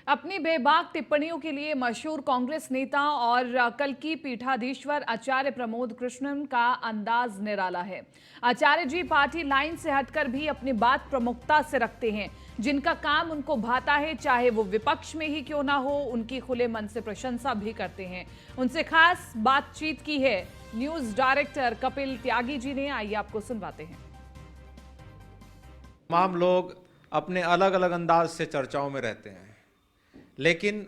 अपनी बेबाक टिप्पणियों के लिए मशहूर कांग्रेस नेता और कल्की पीठाधीश्वर आचार्य प्रमोद कृष्णन का अंदाज निराला है। आचार्य जी पार्टी लाइन से हटकर भी अपनी बात प्रमुखता से रखते हैं। जिनका काम उनको भाता है, चाहे वो विपक्ष में ही क्यों ना हो, उनकी खुले मन से प्रशंसा भी करते हैं। उनसे खास बातचीत की है न्यूज डायरेक्टर कपिल त्यागी जी ने। आइए आपको सुनवाते हैं। तमाम लोग अपने अलग अलग अंदाज से चर्चाओं में रहते हैं, लेकिन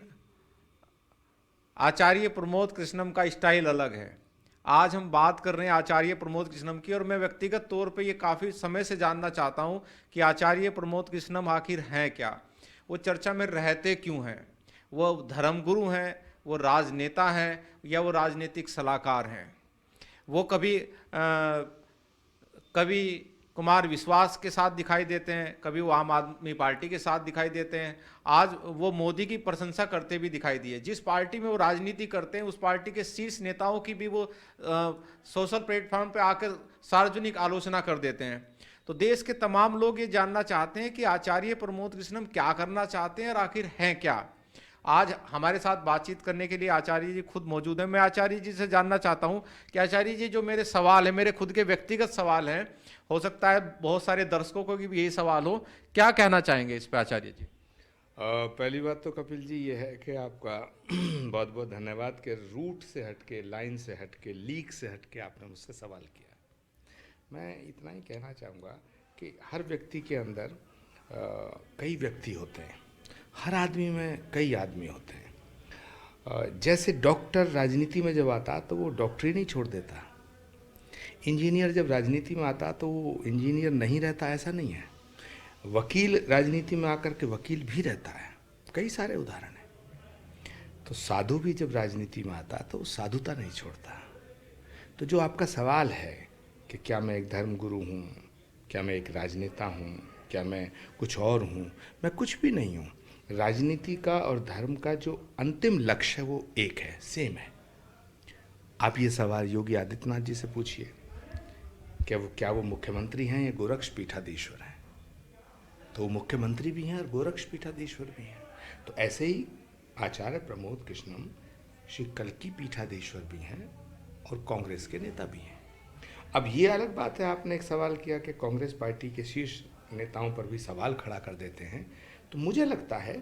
आचार्य प्रमोद कृष्णम का स्टाइल अलग है। आज हम बात कर रहे हैं आचार्य प्रमोद कृष्णम की, और मैं व्यक्तिगत तौर पे ये काफ़ी समय से जानना चाहता हूँ कि आचार्य प्रमोद कृष्णम आखिर हैं क्या, वो चर्चा में रहते क्यों हैं, वो धर्मगुरु हैं, वो राजनेता हैं, या वो राजनीतिक सलाहकार हैं। वो कभी कुमार विश्वास के साथ दिखाई देते हैं, कभी वो आम आदमी पार्टी के साथ दिखाई देते हैं। आज वो मोदी की प्रशंसा करते भी दिखाई दिए। जिस पार्टी में वो राजनीति करते हैं, उस पार्टी के शीर्ष नेताओं की भी वो सोशल प्लेटफॉर्म पे आकर सार्वजनिक आलोचना कर देते हैं। तो देश के तमाम लोग ये जानना चाहते हैं कि आचार्य प्रमोद कृष्णम क्या करना चाहते हैं और आखिर हैं क्या। आज हमारे साथ बातचीत करने के लिए आचार्य जी खुद मौजूद हैं। मैं आचार्य जी से जानना चाहता हूं कि आचार्य जी, जो मेरे सवाल है, मेरे खुद के व्यक्तिगत सवाल हैं, हो सकता है बहुत सारे दर्शकों को भी यही सवाल हो, क्या कहना चाहेंगे इस पे आचार्य जी? पहली बात तो कपिल जी ये है कि आपका बहुत बहुत धन्यवाद कि रूट से हटके, लाइन से हटके, लीक से हटके आपने मुझसे सवाल किया। मैं इतना ही कहना चाहूँगा कि हर व्यक्ति के अंदर कई व्यक्ति होते हैं, हर आदमी में कई आदमी होते हैं। जैसे डॉक्टर राजनीति में जब आता तो वो डॉक्टरी नहीं छोड़ देता, इंजीनियर जब राजनीति में आता तो वो इंजीनियर नहीं रहता, ऐसा नहीं है। वकील राजनीति में आकर के वकील भी रहता है, कई सारे उदाहरण हैं। तो साधु भी जब राजनीति में आता तो वो साधुता नहीं छोड़ता। तो जो आपका सवाल है कि क्या मैं एक धर्मगुरु हूँ, क्या मैं एक राजनेता हूँ, क्या मैं कुछ और हूँ, मैं कुछ भी नहीं हूँ। राजनीति का और धर्म का जो अंतिम लक्ष्य है वो एक है, सेम है। आप ये सवाल योगी आदित्यनाथ जी से पूछिए, क्या वो मुख्यमंत्री हैं या गोरक्ष पीठाधीश्वर हैं? तो वो मुख्यमंत्री भी हैं और गोरक्ष पीठाधीश्वर भी हैं। तो ऐसे ही आचार्य प्रमोद कृष्णम श्री कल्की पीठाधीश्वर भी हैं और कांग्रेस के नेता भी हैं। अब ये अलग बात है, आपने एक सवाल किया कि कांग्रेस पार्टी के शीर्ष नेताओं पर भी सवाल खड़ा कर देते हैं। तो मुझे लगता है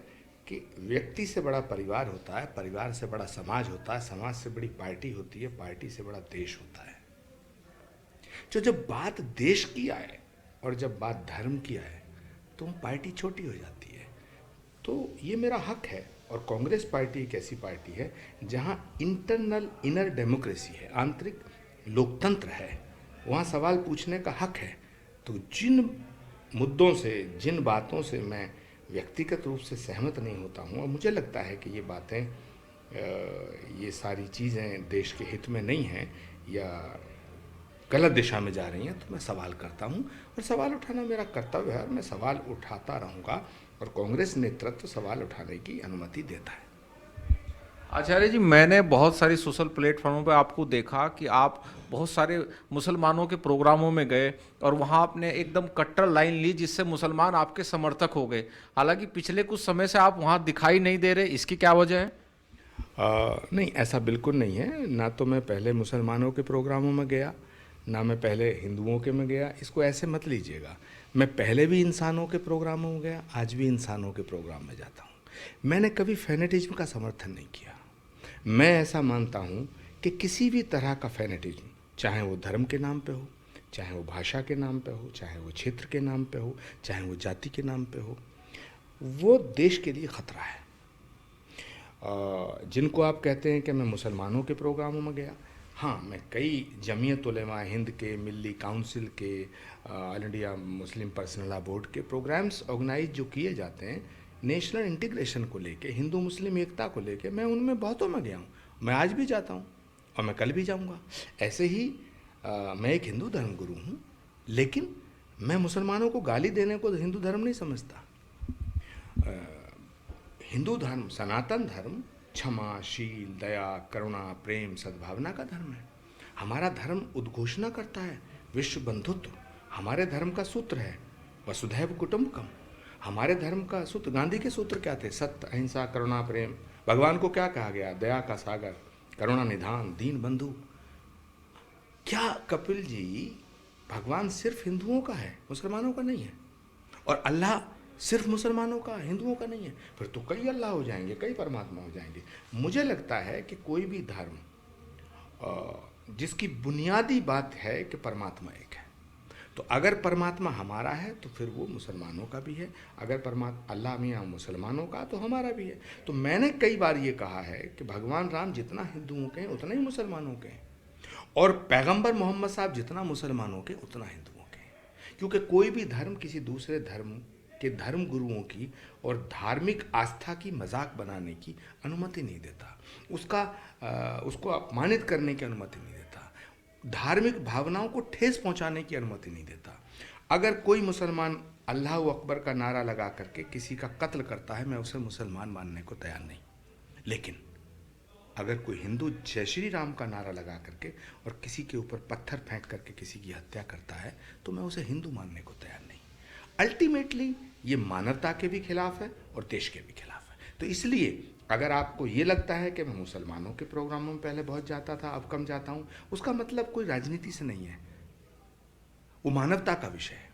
कि व्यक्ति से बड़ा परिवार होता है, परिवार से बड़ा समाज होता है, समाज से बड़ी पार्टी होती है, पार्टी से बड़ा देश होता है। तो जब बात देश की आए और जब बात धर्म की आए तो पार्टी छोटी हो जाती है। तो ये मेरा हक है। और कांग्रेस पार्टी एक ऐसी पार्टी है जहां इनर डेमोक्रेसी है, आंतरिक लोकतंत्र है, वहां सवाल पूछने का हक है। तो जिन मुद्दों से, जिन बातों से मैं व्यक्तिगत रूप से सहमत नहीं होता हूं, और मुझे लगता है कि ये बातें, ये सारी चीज़ें देश के हित में नहीं हैं या गलत दिशा में जा रही हैं, तो मैं सवाल करता हूं। और सवाल उठाना मेरा कर्तव्य है और मैं सवाल उठाता रहूँगा, और कांग्रेस नेतृत्व सवाल उठाने की अनुमति देता है। आचार्य जी, मैंने बहुत सारी सोशल प्लेटफॉर्मों पर आपको देखा कि आप बहुत सारे मुसलमानों के प्रोग्रामों में गए और वहाँ आपने एकदम कट्टर लाइन ली, जिससे मुसलमान आपके समर्थक हो गए। हालांकि पिछले कुछ समय से आप वहाँ दिखाई नहीं दे रहे, इसकी क्या वजह है? नहीं, ऐसा बिल्कुल नहीं है। ना तो मैं पहले मुसलमानों के प्रोग्रामों में गया, ना मैं पहले हिंदुओं के में गया। इसको ऐसे मत लीजिएगा। मैं पहले भी इंसानों के प्रोग्रामों में गया, आज भी इंसानों के प्रोग्राम में जाता हूँ। मैंने कभी फैनेटिज्म का समर्थन नहीं किया। मैं ऐसा मानता हूँ कि किसी भी तरह का फैनेटिज्म, चाहे वो धर्म के नाम पे हो, चाहे वो भाषा के नाम पे हो, चाहे वो क्षेत्र के नाम पे हो, चाहे वो जाति के नाम पे हो, वो देश के लिए ख़तरा है। जिनको आप कहते हैं कि मैं मुसलमानों के प्रोग्रामों में गया, हाँ, मैं कई जमीयत उलेमा हिंद के, मिली काउंसिल के, all India Muslim personal law board के प्रोग्राम्स ऑर्गेनाइज जो किए जाते हैं नेशनल इंटीग्रेशन को लेके, हिंदू मुस्लिम एकता को लेके, मैं उनमें बहुतों में गया हूँ। मैं आज भी जाता हूँ और मैं कल भी जाऊँगा। ऐसे ही मैं एक हिंदू धर्मगुरु हूँ, लेकिन मैं मुसलमानों को गाली देने को हिंदू धर्म नहीं समझता। हिंदू धर्म, सनातन धर्म क्षमा, शील, दया, करुणा, प्रेम, सद्भावना का धर्म है। हमारा धर्म उद्घोषणा करता है विश्व बंधुत्व। हमारे धर्म का सूत्र है वसुधैव कुटुंबकम। हमारे धर्म का सूत्र, गांधी के सूत्र क्या थे? सत्य, अहिंसा, करुणा, प्रेम। भगवान को क्या कहा गया? दया का सागर, करुणा निधान, दीन बंधु। क्या कपिल जी भगवान सिर्फ हिंदुओं का है, मुसलमानों का नहीं है? और अल्लाह सिर्फ मुसलमानों का, हिंदुओं का नहीं है? फिर तो कई अल्लाह हो जाएंगे, कई परमात्मा हो जाएंगे। मुझे लगता है कि कोई भी धर्म जिसकी बुनियादी बात है कि परमात्मा एक है, तो अगर परमात्मा हमारा है तो फिर वो मुसलमानों का भी है, अगर परमात्मा अल्लाह मियाँ मुसलमानों का तो हमारा भी है। तो मैंने कई बार ये कहा है कि भगवान राम जितना हिंदुओं के हैं उतना ही मुसलमानों के हैं, और पैगंबर मोहम्मद साहब जितना मुसलमानों के उतना हिंदुओं के हैं। क्योंकि कोई भी धर्म किसी दूसरे धर्म के धर्म गुरुओं की और धार्मिक आस्था की मजाक बनाने की अनुमति नहीं देता, उसको अपमानित करने की अनुमति नहीं देता, धार्मिक भावनाओं को ठेस पहुंचाने की अनुमति नहीं देता। अगर कोई मुसलमान अल्लाह अकबर का नारा लगा करके किसी का कत्ल करता है, मैं उसे मुसलमान मानने को तैयार नहीं। लेकिन अगर कोई हिंदू जय श्री राम का नारा लगा करके और किसी के ऊपर पत्थर फेंक करके किसी की हत्या करता है, तो मैं उसे हिंदू मानने को तैयार नहीं। अल्टीमेटली ये मानवता के भी खिलाफ है और देश के भी खिलाफ है। तो इसलिए अगर आपको ये लगता है कि मैं मुसलमानों के प्रोग्रामों में पहले बहुत जाता था, अब कम जाता हूँ, उसका मतलब कोई राजनीति से नहीं है। वो मानवता का विषय है,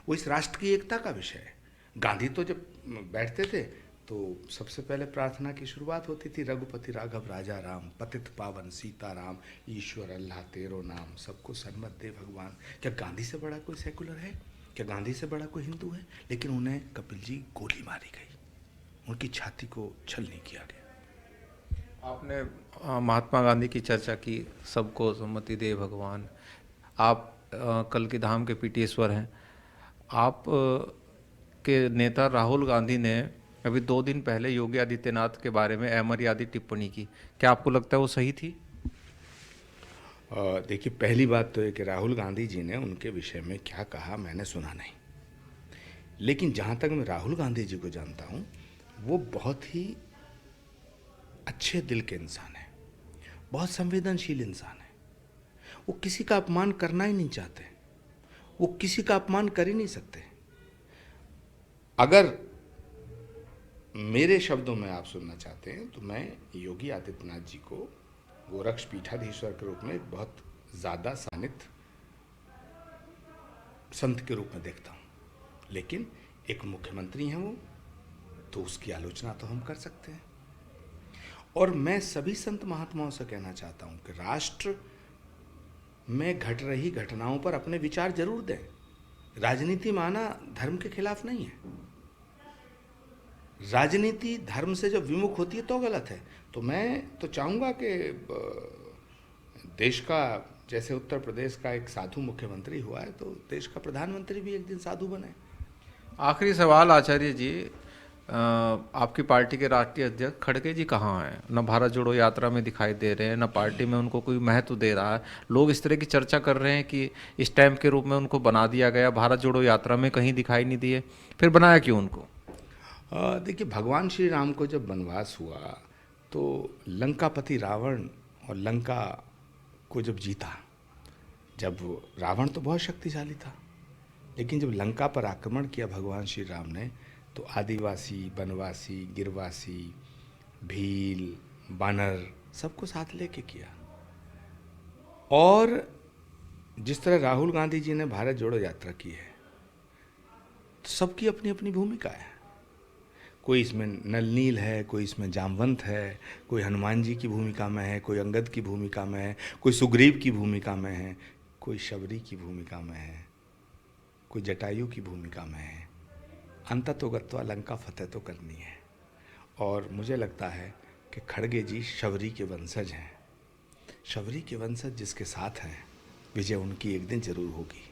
वो इस राष्ट्र की एकता का विषय है। गांधी तो जब बैठते थे तो सबसे पहले प्रार्थना की शुरुआत होती थी, रघुपति राघव राजा राम, पतित पावन सीता राम, ईश्वर अल्लाह तेरो नाम, सबको सन्मत दे भगवान। क्या गांधी से बड़ा कोई सेकुलर है? क्या गांधी से बड़ा कोई हिंदू है? लेकिन उन्हें कपिल जी गोली मारी गई, उनकी छाती को छलनी किया गया। आपने महात्मा गांधी की चर्चा की, सबको सम्मति दे भगवान। आप कल की धाम के पीटेश्वर हैं। आप के नेता राहुल गांधी ने अभी 2 दिन पहले योगी आदित्यनाथ के बारे में अमर्यादित टिप्पणी की। क्या आपको लगता है वो सही थी? देखिए, पहली बात तो है कि राहुल गांधी जी ने उनके विषय में क्या कहा मैंने सुना नहीं, लेकिन जहाँ तक मैं राहुल गांधी जी को जानता हूँ, वो बहुत ही अच्छे दिल के इंसान हैं, बहुत संवेदनशील इंसान है। वो किसी का अपमान करना ही नहीं चाहते, वो किसी का अपमान कर ही नहीं सकते। अगर मेरे शब्दों में आप सुनना चाहते हैं तो मैं योगी आदित्यनाथ जी को गोरक्ष पीठाधीश्वर के रूप में बहुत ज़्यादा सानिध्य संत के रूप में देखता हूँ, लेकिन एक मुख्यमंत्री हैं वो, तो उसकी आलोचना तो हम कर सकते हैं। और मैं सभी संत महात्माओं से कहना चाहता हूँ कि राष्ट्र में घट रही घटनाओं पर अपने विचार जरूर दें। राजनीति माना धर्म के खिलाफ नहीं है। राजनीति धर्म से जब विमुख होती है तो गलत है। तो मैं तो चाहूँगा कि देश का, जैसे उत्तर प्रदेश का एक साधु मुख्यमंत्री हुआ है, तो देश का प्रधानमंत्री भी एक दिन साधु बने। आखिरी सवाल आचार्य जी, आपकी पार्टी के राष्ट्रीय अध्यक्ष खड़गे जी कहाँ हैं? न भारत जोड़ो यात्रा में दिखाई दे रहे हैं, न पार्टी में उनको कोई महत्व दे रहा है। लोग इस तरह की चर्चा कर रहे हैं कि स्टैम्प के रूप में उनको बना दिया गया, भारत जोड़ो यात्रा में कहीं दिखाई नहीं दिए, फिर बनाया क्यों उनको? देखिए, भगवान श्री राम को जब वनवास हुआ तो लंकापति रावण और लंका को जब जीता, जब रावण तो बहुत शक्तिशाली था, लेकिन जब लंका पर आक्रमण किया भगवान श्री राम ने, तो आदिवासी, वनवासी, गिरवासी, भील, बानर सबको साथ लेके किया। और जिस तरह राहुल गांधी जी ने भारत जोड़ो यात्रा की है, तो सबकी अपनी अपनी भूमिका है। कोई इसमें नल नील है, कोई इसमें जामवंत है, कोई हनुमान जी की भूमिका में है, कोई अंगद की भूमिका में है, कोई सुग्रीव की भूमिका में है, कोई शबरी की भूमिका में है, कोई जटायु की भूमिका में है। अंततोगत्वा लंका फतेह तो करनी है। और मुझे लगता है कि खड़गे जी शबरी के वंशज हैं। शबरी के वंशज जिसके साथ हैं, विजय उनकी एक दिन जरूर होगी।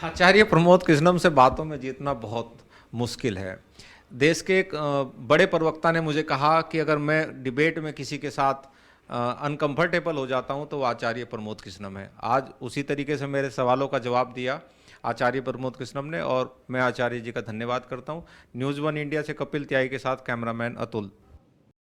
आचार्य प्रमोद कृष्णम से बातों में जीतना बहुत मुश्किल है। देश के एक बड़े प्रवक्ता ने मुझे कहा कि अगर मैं डिबेट में किसी के साथ अनकंफर्टेबल हो जाता हूं तो वो आचार्य प्रमोद कृष्णम है। आज उसी तरीके से मेरे सवालों का जवाब दिया आचार्य प्रमोद कृष्णम ने, और मैं आचार्य जी का धन्यवाद करता हूं। न्यूज़ 1 इंडिया से कपिल त्यागी के साथ कैमरामैन अतुल।